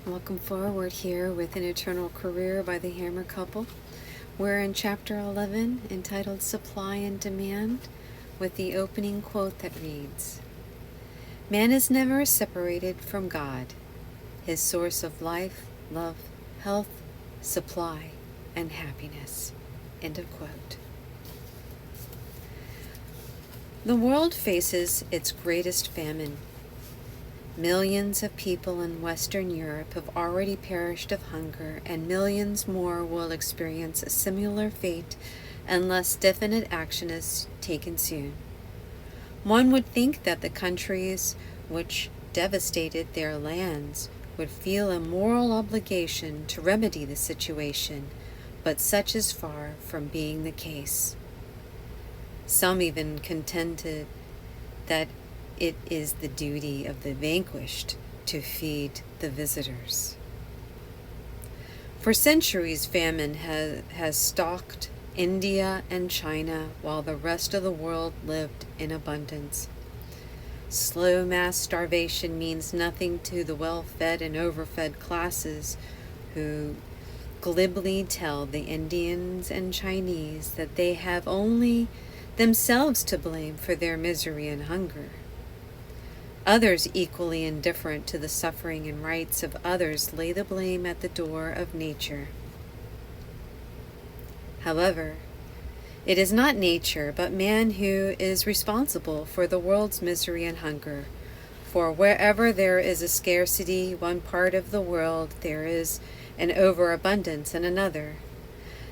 Welcome forward here with An Eternal Career by the Hammer couple. We're in chapter 11 entitled Supply and Demand with the opening quote that reads, "Man is never separated from God, his source of life, love, health, supply, and happiness." End of quote. The world faces its greatest famine. Millions of people in Western Europe have already perished of hunger, and millions more will experience a similar fate unless definite action is taken soon. One would think that the countries which devastated their lands would feel a moral obligation to remedy the situation, but such is far from being the case. Some even contended that it is the duty of the vanquished to feed the visitors. For centuries, famine has stalked India and China while the rest of the world lived in abundance. Slow mass starvation means nothing to the well-fed and overfed classes who glibly tell the Indians and Chinese that they have only themselves to blame for their misery and hunger. Others, equally indifferent to the suffering and rights of others, lay the blame at the door of nature. However, it is not nature, but man who is responsible for the world's misery and hunger. For wherever there is a scarcity one part of the world, there is an overabundance in another.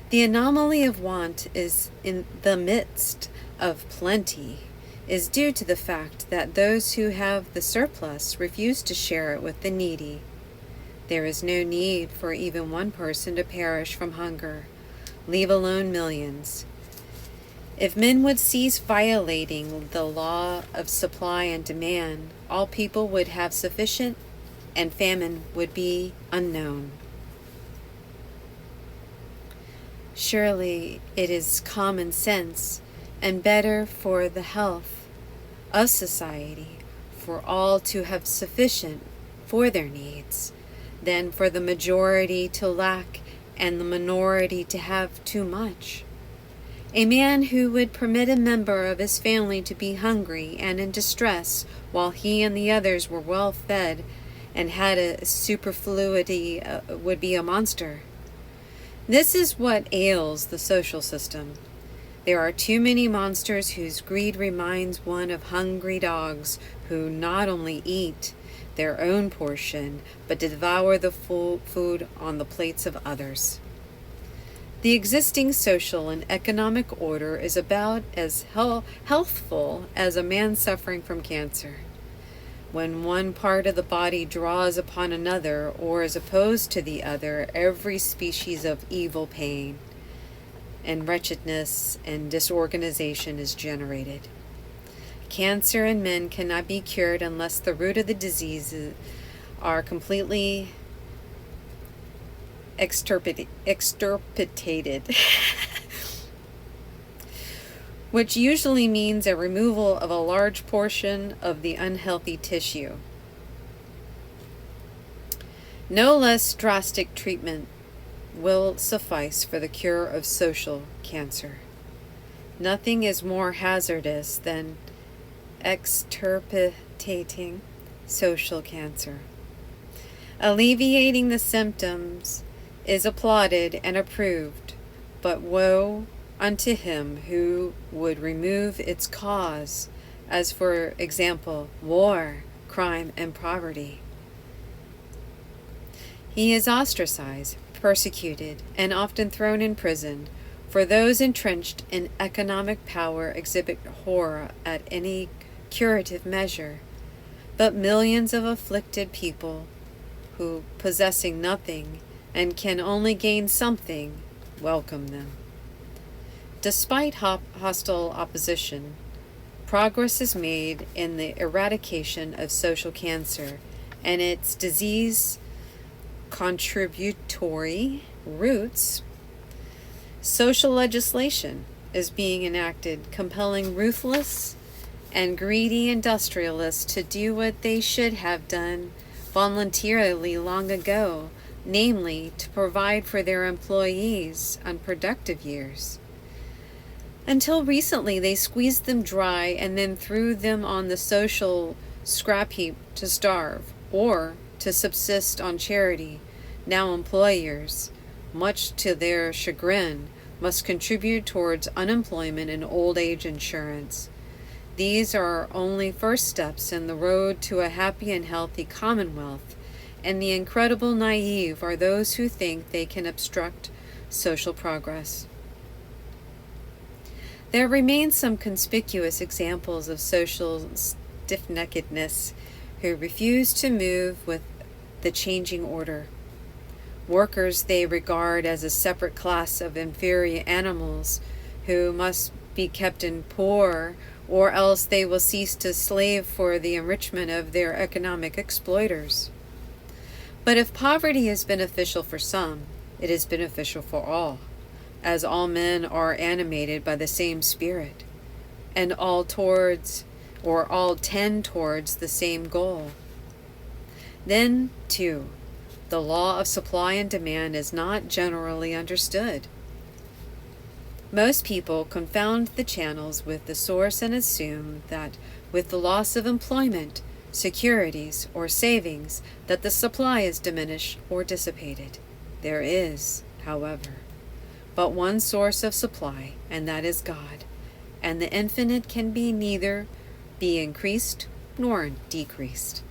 The anomaly of want is in the midst of plenty is due to the fact that those who have the surplus refuse to share it with the needy. There is no need for even one person to perish from hunger, leave alone millions. If men would cease violating the law of supply and demand, all people would have sufficient and famine would be unknown. Surely it is common sense and better for the health of society for all to have sufficient for their needs than for the majority to lack and the minority to have too much. A man who would permit a member of his family to be hungry and in distress while he and the others were well fed and had a superfluity would be a monster. This is what ails the social system. There are too many monsters whose greed reminds one of hungry dogs who not only eat their own portion, but devour the food on the plates of others. The existing social and economic order is about as healthful as a man suffering from cancer. When one part of the body draws upon another or is opposed to the other, every species of evil pain and wretchedness and disorganization is generated. Cancer in men cannot be cured unless the root of the disease are completely extirpated, which usually means a removal of a large portion of the unhealthy tissue. No less drastic treatment will suffice for the cure of social cancer. Nothing is more hazardous than extirpating social cancer. Alleviating the symptoms is applauded and approved, but woe unto him who would remove its cause, as for example, war, crime, and poverty. He is ostracized, persecuted, and often thrown in prison, for those entrenched in economic power exhibit horror at any curative measure. But millions of afflicted people who, possessing nothing and can only gain something, welcome them. Despite hostile opposition, progress is made in the eradication of social cancer and its disease contributory roots. Social legislation is being enacted, compelling ruthless and greedy industrialists to do what they should have done voluntarily long ago, namely, to provide for their employees' unproductive years. Until recently, they squeezed them dry and then threw them on the social scrap heap to starve, or to subsist on charity. Now employers, much to their chagrin, must contribute towards unemployment and old age insurance. These are only first steps in the road to a happy and healthy commonwealth, and the incredible naive are those who think they can obstruct social progress. There remain some conspicuous examples of social stiff-neckedness who refuse to move with the changing order. Workers they regard as a separate class of inferior animals who must be kept in poor, or else they will cease to slave for the enrichment of their economic exploiters. But if poverty is beneficial for some, it is beneficial for all, as all men are animated by the same spirit, and all tend towards the same goal. Then, too, the law of supply and demand is not generally understood. Most people confound the channels with the source and assume that with the loss of employment, securities, or savings, that the supply is diminished or dissipated. There is, however, but one source of supply, and that is God, and the infinite can neither be increased nor decreased.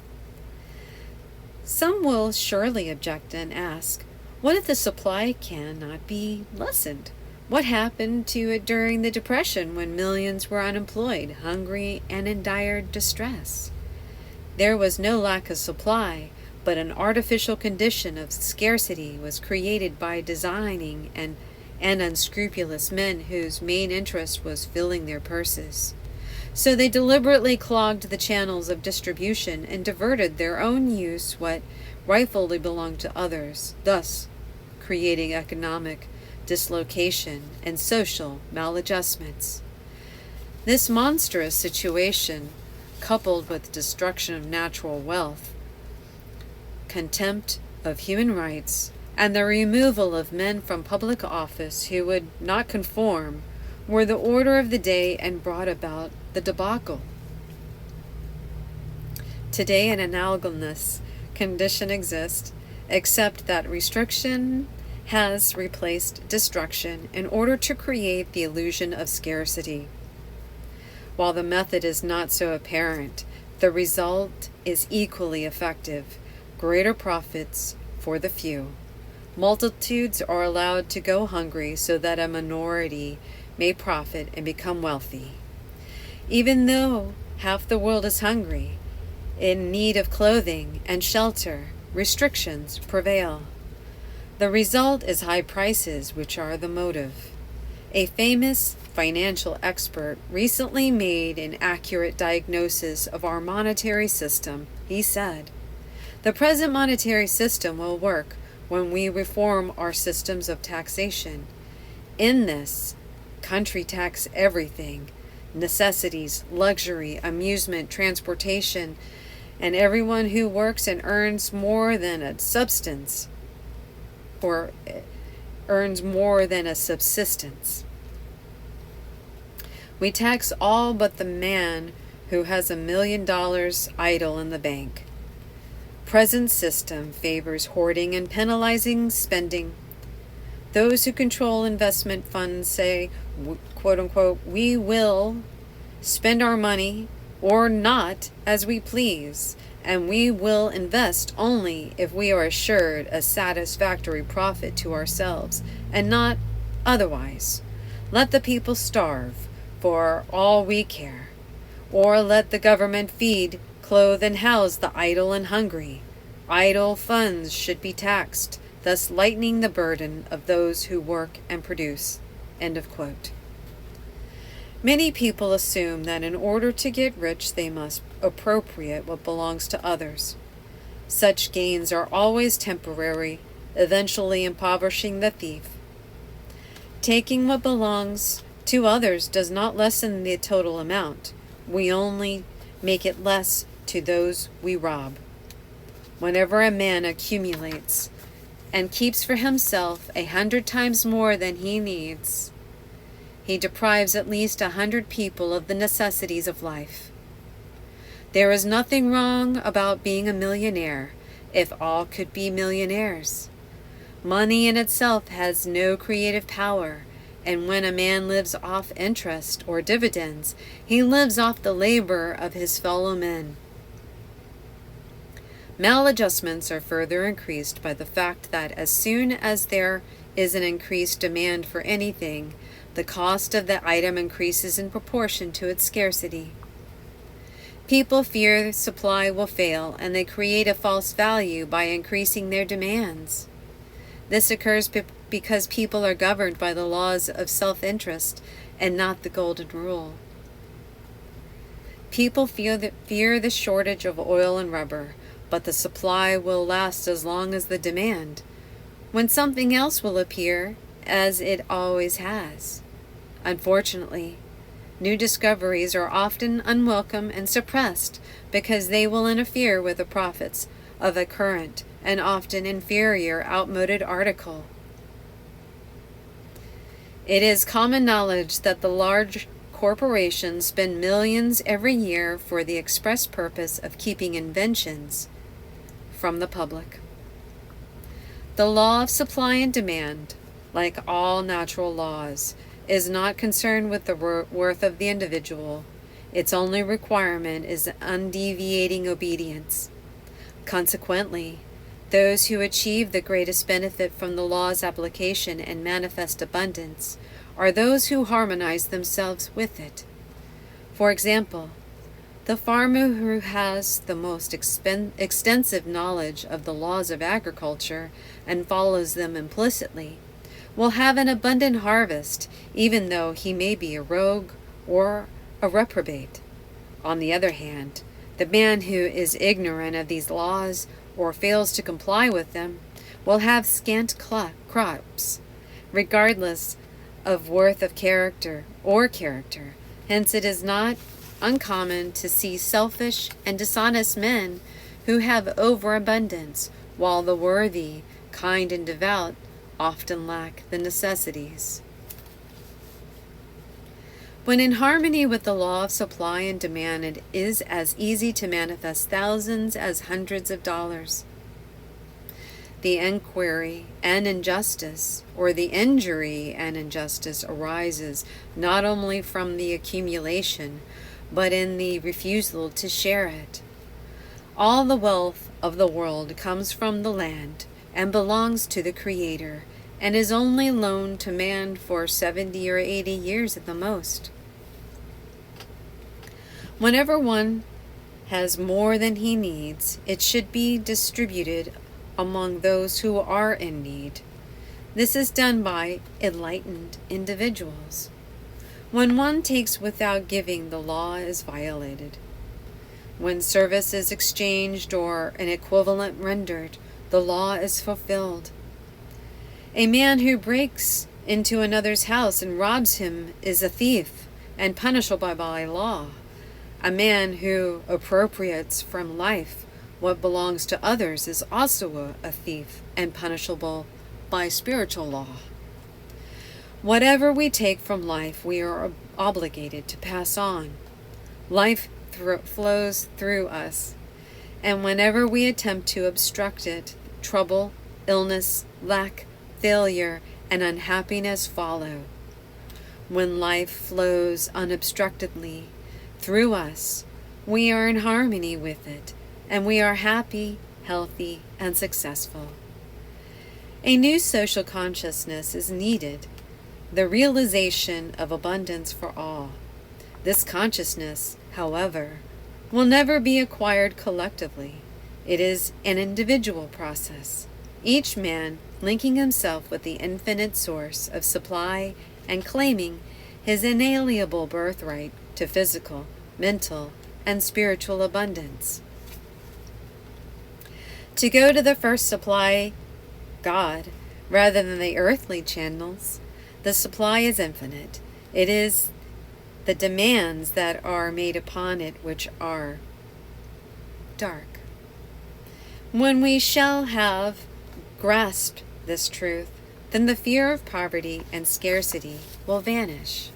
Some will surely object and ask, what if the supply cannot be lessened? What happened to it during the Depression when millions were unemployed, hungry, and in dire distress? There was no lack of supply, but an artificial condition of scarcity was created by designing and unscrupulous men whose main interest was filling their purses. So they deliberately clogged the channels of distribution and diverted their own use what rightfully belonged to others, thus creating economic dislocation and social maladjustments. This monstrous situation, coupled with destruction of natural wealth, contempt of human rights, and the removal of men from public office who would not conform, were the order of the day and brought about the debacle. Today an analogous condition exists, except that restriction has replaced destruction in order to create the illusion of scarcity. While the method is not so apparent, the result is equally effective: greater profits for the few. Multitudes are allowed to go hungry so that a minority may profit and become wealthy. Even though half the world is hungry, in need of clothing and shelter, restrictions prevail. The result is high prices, which are the motive. A famous financial expert recently made an accurate diagnosis of our monetary system. He said, "The present monetary system will work when we reform our systems of taxation. In this, country tax everything, necessities, luxury, amusement, transportation, and everyone who works and earns more than a substance, or earns more than a subsistence. We tax all but the man who has $1 million idle in the bank. Present system favors hoarding and penalizing spending. Those who control investment funds say, quote unquote, we will spend our money or not as we please, and we will invest only if we are assured a satisfactory profit to ourselves, and not otherwise. Let the people starve, for all we care, or let the government feed, clothe, and house the idle and hungry. Idle funds should be taxed, thus lightening the burden of those who work and produce." End of quote. Many people assume that in order to get rich they must appropriate what belongs to others. Such gains are always temporary, eventually impoverishing the thief. Taking what belongs to others does not lessen the total amount. We only make it less to those we rob. Whenever a man accumulates and keeps for himself 100 times more than he needs, he deprives at least 100 people of the necessities of life. There is nothing wrong about being a millionaire if all could be millionaires. Money in itself has no creative power, and when a man lives off interest or dividends, he lives off the labor of his fellow men. Maladjustments are further increased by the fact that as soon as there is an increased demand for anything, the cost of the item increases in proportion to its scarcity. People fear the supply will fail, and they create a false value by increasing their demands. This occurs because people are governed by the laws of self-interest and not the golden rule. People fear the shortage of oil and rubber, but the supply will last as long as the demand, when something else will appear, as it always has. Unfortunately, new discoveries are often unwelcome and suppressed because they will interfere with the profits of a current and often inferior outmoded article. It is common knowledge that the large corporations spend millions every year for the express purpose of keeping inventions from the public. The law of supply and demand, like all natural laws, is not concerned with the worth of the individual. Its only requirement is undeviating obedience. Consequently, those who achieve the greatest benefit from the law's application and manifest abundance are those who harmonize themselves with it. For example, the farmer who has the most extensive knowledge of the laws of agriculture and follows them implicitly will have an abundant harvest, even though he may be a rogue or a reprobate. On the other hand, the man who is ignorant of these laws or fails to comply with them will have scant crops, regardless of worth of character or character. Hence it is not uncommon to see selfish and dishonest men who have overabundance, while the worthy, kind, and devout often lack the necessities. When in harmony with the law of supply and demand, it is as easy to manifest thousands as hundreds of dollars. The inquiry and injustice, or the injury and injustice, arises not only from the accumulation, but in the refusal to share it. All the wealth of the world comes from the land and belongs to the Creator, and is only loaned to man for 70 or 80 years at the most. Whenever one has more than he needs, it should be distributed among those who are in need. This is done by enlightened individuals. When one takes without giving, the law is violated. When service is exchanged or an equivalent rendered, the law is fulfilled. A man who breaks into another's house and robs him is a thief and punishable by law. A man who appropriates from life what belongs to others is also a thief and punishable by spiritual law. Whatever we take from life, we are obligated to pass on. Life flows through us, and whenever we attempt to obstruct it, trouble, illness, lack, failure, and unhappiness follow. When life flows unobstructedly through us, we are in harmony with it, and we are happy, healthy, and successful. A new social consciousness is needed, the realization of abundance for all. This consciousness, however, will never be acquired collectively. It is an individual process, each man linking himself with the infinite source of supply and claiming his inalienable birthright to physical, mental, and spiritual abundance. To go to the first supply, God, rather than the earthly channels, the supply is infinite. It is the demands that are made upon it which are dark. When we shall have grasped this truth, then the fear of poverty and scarcity will vanish.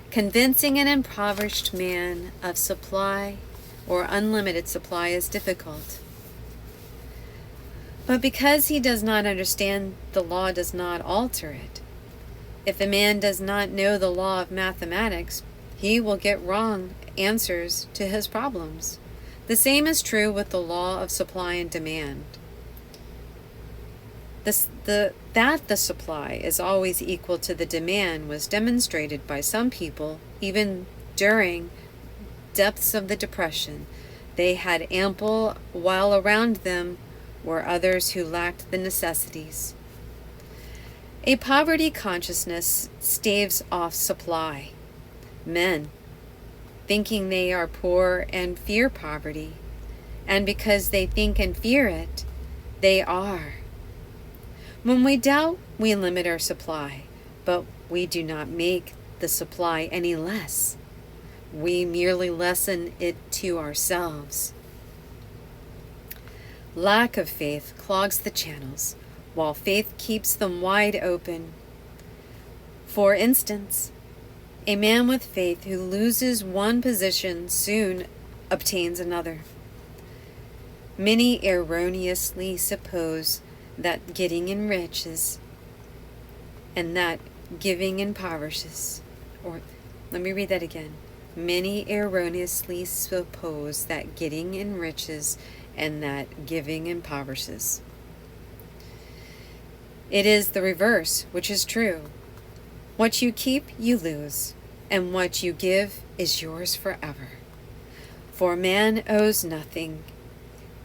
Convincing an impoverished man of supply or unlimited supply is difficult. But because he does not understand, the law does not alter it. If a man does not know the law of mathematics, he will get wrong answers to his problems. The same is true with the law of supply and demand. That the supply is always equal to the demand was demonstrated by some people even during depths of the Depression. They had ample, while around them were others who lacked the necessities. A poverty consciousness staves off supply. Men, thinking they are poor and fear poverty, and because they think and fear it, they are. When we doubt, we limit our supply, but we do not make the supply any less. We merely lessen it to ourselves. Lack of faith clogs the channels, while faith keeps them wide open. For instance, a man with faith who loses one position soon obtains another. Many erroneously suppose that getting enriches and that giving impoverishes. Or, let me read that again. Many erroneously suppose that getting enriches and that giving impoverishes. It is the reverse, which is true. What you keep, you lose, and what you give is yours forever. For man owes nothing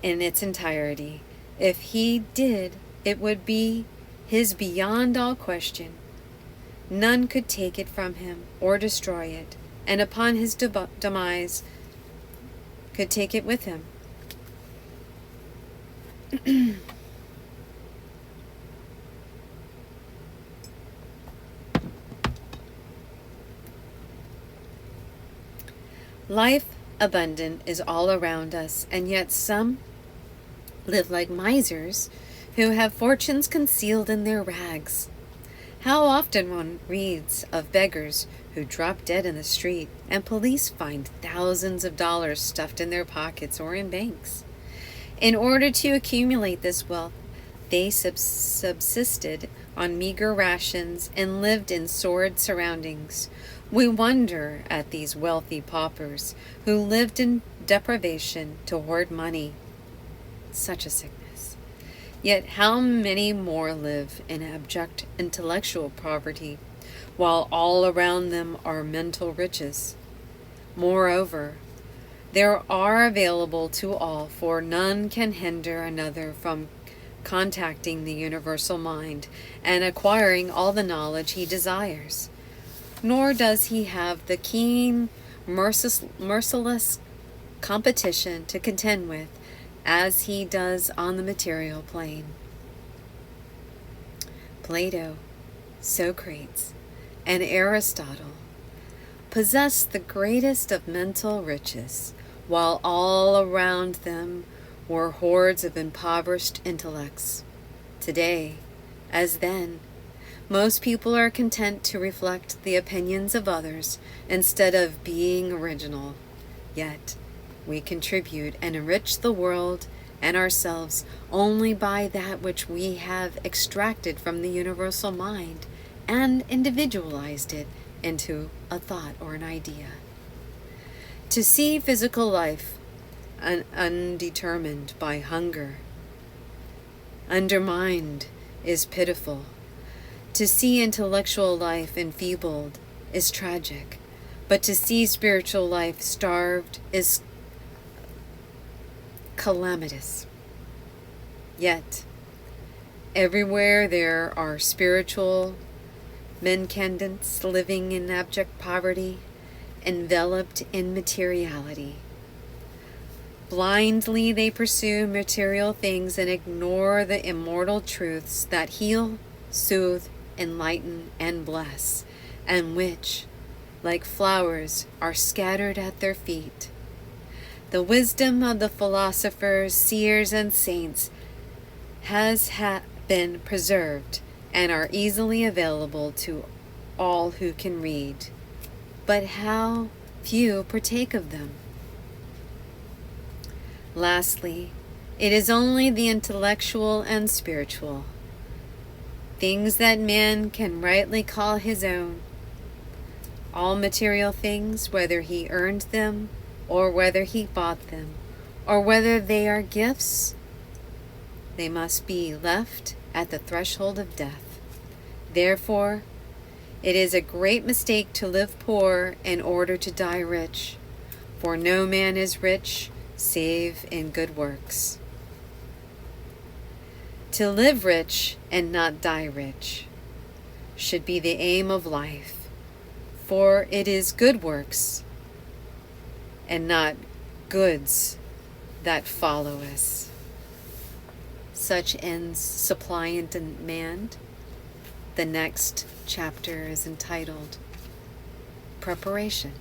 in its entirety. If he did, it would be his beyond all question. None could take it from him or destroy it, and upon his demise could take it with him. Life abundant is all around us, and yet some live like misers who have fortunes concealed in their rags. How often one reads of beggars who drop dead in the street, and police find thousands of dollars stuffed in their pockets or in banks. In order to accumulate this wealth, they subsisted on meager rations and lived in sordid surroundings. We wonder at these wealthy paupers who lived in deprivation to hoard money. Such a sickness. Yet how many more live in abject intellectual poverty, while all around them are mental riches? Moreover, there are available to all, for none can hinder another from contacting the universal mind and acquiring all the knowledge he desires. Nor does he have the keen, merciless competition to contend with, as he does on the material plane. Plato, Socrates, and Aristotle possessed the greatest of mental riches, while all around them were hordes of impoverished intellects. Today, as then, most people are content to reflect the opinions of others instead of being original. Yet, we contribute and enrich the world and ourselves only by that which we have extracted from the universal mind and individualized it into a thought or an idea. To see physical life undetermined by hunger, undermined, is pitiful. To see intellectual life enfeebled is tragic, but to see spiritual life starved is calamitous. Yet, everywhere there are spiritual mendicants living in abject poverty, enveloped in materiality. Blindly they pursue material things and ignore the immortal truths that heal, soothe, enlighten, and bless, and which, like flowers, are scattered at their feet. The wisdom of the philosophers, seers, and saints has been preserved and are easily available to all who can read. But how few partake of them? Lastly, it is only the intellectual and spiritual, things that man can rightly call his own. All material things, whether he earned them, or whether he bought them, or whether they are gifts, they must be left at the threshold of death. Therefore, it is a great mistake to live poor in order to die rich, for no man is rich save in good works. To live rich and not die rich should be the aim of life, for it is good works and not goods that follow us. Such ends Supply and Demand. The next chapter is entitled Preparation.